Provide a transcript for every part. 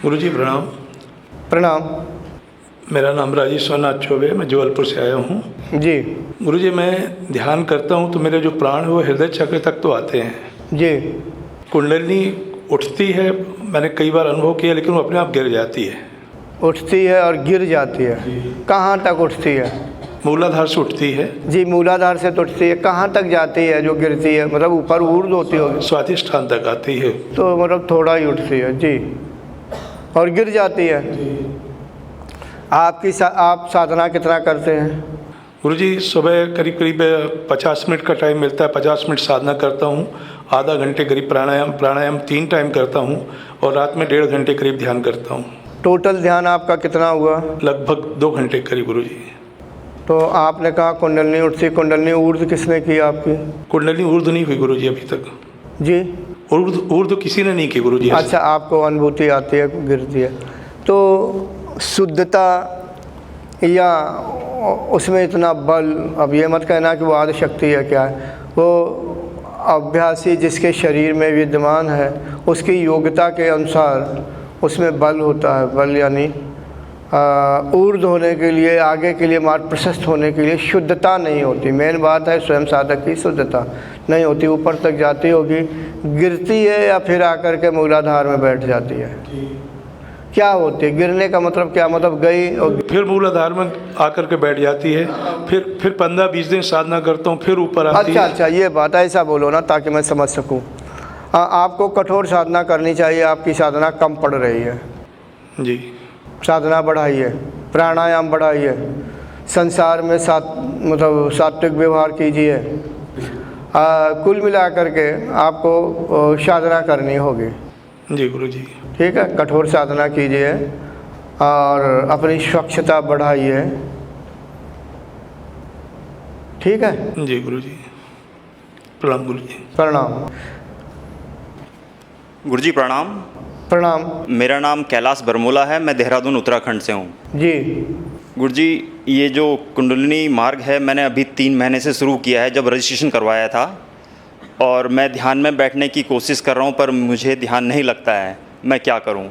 गुरुजी प्रणाम। प्रणाम। मेरा नाम राजेश्वर नाथ चौबे, मैं जबलपुर से आया हूँ। जी गुरुजी, मैं ध्यान करता हूँ तो मेरे जो प्राण है वो हृदय चक्र तक तो आते हैं। जी। कुंडलिनी उठती है, मैंने कई बार अनुभव किया, लेकिन वो अपने आप गिर जाती है। उठती है और गिर जाती है। कहाँ तक उठती है? मूलाधार से उठती है। जी, मूलाधार से तो उठती है। कहाँ तक जाती है जो गिरती है? मतलब ऊपर ऊर्ध्व होती होगी? स्वाधिष्ठान तक आती है। तो मतलब थोड़ा ही उठती है। जी, और गिर जाती है। आप साधना कितना करते हैं? गुरुजी, सुबह करीब करीब 50 मिनट का टाइम मिलता है, 50 मिनट साधना करता हूँ। आधा घंटे करीब प्राणायाम 3 टाइम करता हूँ, और रात में 1.5 घंटे करीब ध्यान करता हूँ। टोटल ध्यान आपका कितना हुआ? लगभग 2 घंटे करीब गुरुजी। तो आपने कहा कुंडलिनी उठती, कुंडलिनी ऊर्ध्व किसने की आपकी? कुंडलिनी ऊर्ध्व नहीं हुई गुरुजी अभी तक। जी, ऊर्ध्व किसी ने नहीं की गुरुजी। अच्छा, आपको अनुभूति आती है, गिरती है। तो शुद्धता या उसमें इतना बल, अब ये मत कहना कि वो आदि शक्ति है, क्या है वो? अभ्यासी जिसके शरीर में विद्यमान है उसकी योग्यता के अनुसार उसमें बल होता है। बल यानी ऊर्ध्व होने के लिए, आगे के लिए, मार्ग प्रशस्त होने के लिए शुद्धता नहीं होती। मेन बात है स्वयं साधक की शुद्धता नहीं होती। ऊपर तक जाती होगी, गिरती है या फिर आकर के मूलाधार में बैठ जाती है। क्या होती है गिरने का मतलब? क्या मतलब? गई और फिर मूलाधार में आकर के बैठ जाती है। फिर 15-20 दिन साधना करता हूँ, फिर ऊपर आती है। अच्छा, ये बात ऐसा बोलो ना ताकि मैं समझ सकूँ। आपको कठोर साधना करनी चाहिए, आपकी साधना कम पड़ रही है। जी। साधना बढ़ाइए, प्राणायाम बढ़ाइए, संसार में सात्विक व्यवहार कीजिए। कुल मिलाकर के आपको साधना करनी होगी। जी गुरुजी। ठीक है, कठोर साधना कीजिए और अपनी स्वच्छता बढ़ाइए। ठीक है जी गुरुजी। प्रणाम गुरुजी। प्रणाम। गुरुजी प्रणाम। प्रणाम। मेरा नाम कैलाश बरमोला है, मैं देहरादून उत्तराखंड से हूँ। जी। गुरुजी, ये जो कुंडलिनी मार्ग है मैंने अभी 3 महीने से शुरू किया है, जब रजिस्ट्रेशन करवाया था, और मैं ध्यान में बैठने की कोशिश कर रहा हूँ पर मुझे ध्यान नहीं लगता है। मैं क्या करूँ?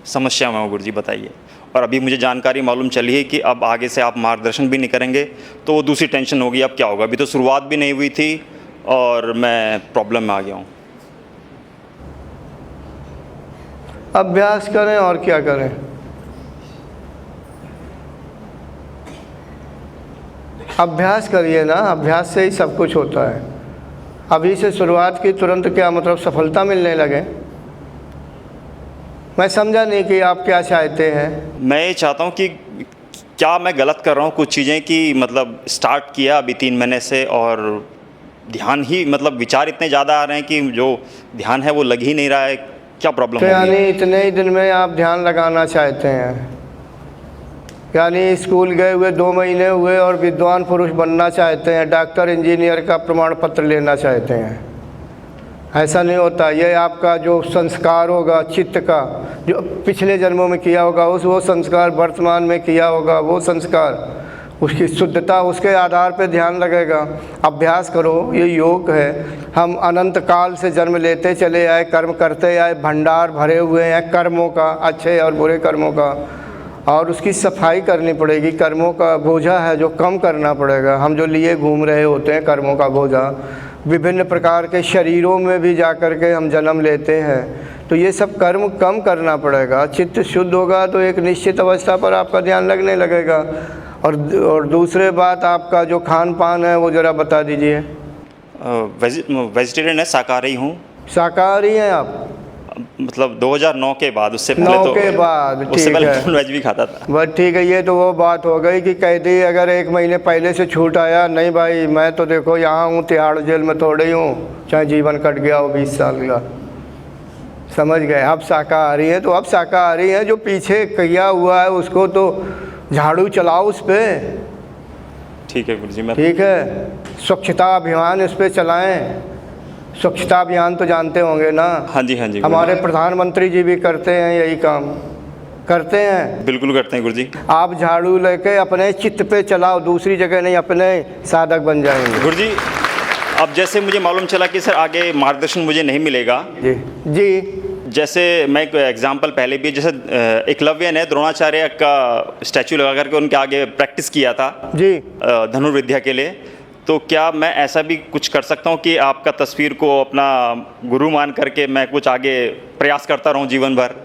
समस्या में हूँ गुरुजी, बताइए। और अभी मुझे जानकारी मालूम चली है कि अब आगे से आप मार्गदर्शन भी नहीं करेंगे तो वो दूसरी टेंशन होगी। अब क्या होगा? अभी तो शुरुआत भी नहीं हुई थी और मैं प्रॉब्लम में आ गया हूँ। अभ्यास करें और क्या करें? अभ्यास करिए ना, अभ्यास से ही सब कुछ होता है। अभी से शुरुआत की, तुरंत क्या मतलब सफलता मिलने लगे? मैं समझा नहीं कि आप क्या चाहते हैं। मैं ये चाहता हूँ कि क्या मैं गलत कर रहा हूँ कुछ चीज़ें की, मतलब स्टार्ट किया अभी 3 महीने से और ध्यान ही, मतलब विचार इतने ज़्यादा आ रहे हैं कि जो ध्यान है वो लग ही नहीं रहा है। क्या प्रॉब्लम तो है? यानी इतने ही दिन में आप ध्यान लगाना चाहते हैं? यानी स्कूल गए हुए 2 महीने हुए और विद्वान पुरुष बनना चाहते हैं, डॉक्टर इंजीनियर का प्रमाण पत्र लेना चाहते हैं? ऐसा नहीं होता। ये आपका जो संस्कार होगा चित्त का, जो पिछले जन्मों में किया होगा, वो संस्कार वर्तमान में किया होगा, वो संस्कार, उसकी शुद्धता, उसके आधार पे ध्यान लगेगा। अभ्यास करो, ये योग है। हम अनंत काल से जन्म लेते चले आए, कर्म करते आए, भंडार भरे हुए हैं कर्मों का, अच्छे और बुरे कर्मों का, और उसकी सफाई करनी पड़ेगी। कर्मों का बोझा है जो कम करना पड़ेगा। हम जो लिए घूम रहे होते हैं कर्मों का बोझा, विभिन्न प्रकार के शरीरों में भी जा कर के हम जन्म लेते हैं, तो ये सब कर्म कम करना पड़ेगा। चित्त शुद्ध होगा तो एक निश्चित अवस्था पर आपका ध्यान लगने लगेगा। और दूसरे बात, आपका जो खान पान है वो ज़रा बता दीजिए। वेजिटेरियन है, शाकाहारी हूँ। शाकाहारी हैं आप? मतलब 2009 के बाद, उससे पहले 9 तो के बाद, उससे ठीक पहले है। नॉन वेज भी खाता था। बस ठीक है, ये तो वो बात हो गई कि कैदी अगर 1 महीने पहले से छूट आया, नहीं भाई मैं तो देखो यहाँ हूँ, तिहाड़ जेल में थोड़ी हूँ, चाहे जीवन कट गया हो 20 साल का। समझ गए? आप शाकाहारी हैं तो आप शाकाहारी हैं, जो पीछे किया हुआ है उसको तो झाड़ू चलाओ उस पर। ठीक है गुरुजी। मैं ठीक है, स्वच्छता अभियान इस पर चलाएँ। स्वच्छता अभियान तो जानते होंगे ना। हाँ जी, हाँ जी। हमारे प्रधानमंत्री जी भी करते हैं यही काम, करते हैं। बिल्कुल करते हैं गुरुजी। आप झाड़ू लेके अपने चित्त पे चलाओ, दूसरी जगह नहीं, अपने साधक बन जाएंगे। गुरुजी, अब जैसे मुझे मालूम चला कि सर आगे मार्गदर्शन मुझे नहीं मिलेगा। जी जी। जैसे मैं एक एग्जांपल पहले भी, जैसे एकलव्य ने द्रोणाचार्य का स्टैचू लगा करके उनके आगे प्रैक्टिस किया था जी धनुर्विद्या के लिए, तो क्या मैं ऐसा भी कुछ कर सकता हूँ कि आपका तस्वीर को अपना गुरु मान करके मैं कुछ आगे प्रयास करता रहूँ जीवन भर?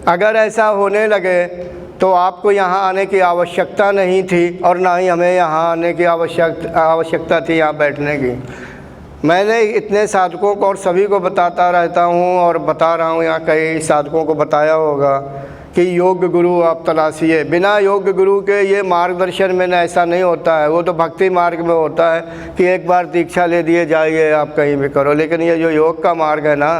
अगर ऐसा होने लगे तो आपको यहाँ आने की आवश्यकता नहीं थी और ना ही हमें यहाँ आने की आवश्यकता थी यहाँ बैठने की। मैंने इतने साधकों को और सभी को बताता रहता हूँ और बता रहा हूँ, यहाँ कई साधकों को बताया होगा कि योग गुरु आप तलाशिए। बिना योग गुरु के ये मार्गदर्शन में ऐसा नहीं होता है। वो तो भक्ति मार्ग में होता है कि एक बार दीक्षा ले दिए जाइए आप कहीं भी करो, लेकिन ये जो योग का मार्ग है ना,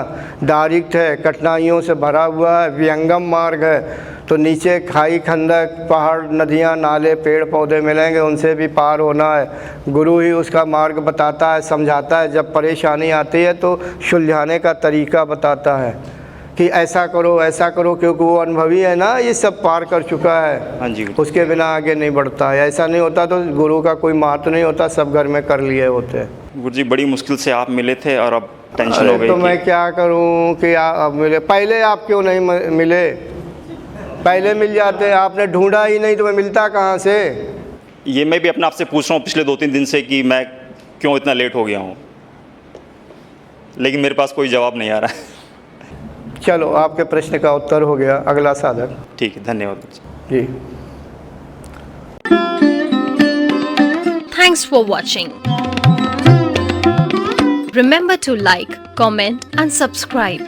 डायरेक्ट है, कठिनाइयों से भरा हुआ है, विहंगम मार्ग है। तो नीचे खाई खंदक, पहाड़, नदियाँ, नाले, पेड़ पौधे मिलेंगे, उनसे भी पार होना है। गुरु ही उसका मार्ग बताता है, समझाता है। जब परेशानी आती है तो सुलझाने का तरीका बताता है कि ऐसा करो ऐसा करो, क्योंकि वो अनुभवी है ना, ये सब पार कर चुका है। हाँ जी। उसके बिना आगे नहीं बढ़ता है। ऐसा नहीं होता तो गुरु का कोई महत्व नहीं होता, सब घर में कर लिए होते हैं। गुरुजी, बड़ी मुश्किल से आप मिले थे और अब टेंशन हो गई। तो मैं क्या करूं कि आप मिले। पहले आप क्यों नहीं मिले? पहले मिल जाते। आपने ढूंढा ही नहीं तो मैं मिलता कहाँ से? ये मैं भी अपने आप से पूछ रहा हूँ पिछले 2-3 दिन से कि मैं क्यों इतना लेट हो गया हूँ, लेकिन मेरे पास कोई जवाब नहीं आ रहा है। चलो, आपके प्रश्न का उत्तर हो गया। अगला साधक। ठीक है, धन्यवाद जी। Thanks for watching. Remember to like, comment and subscribe.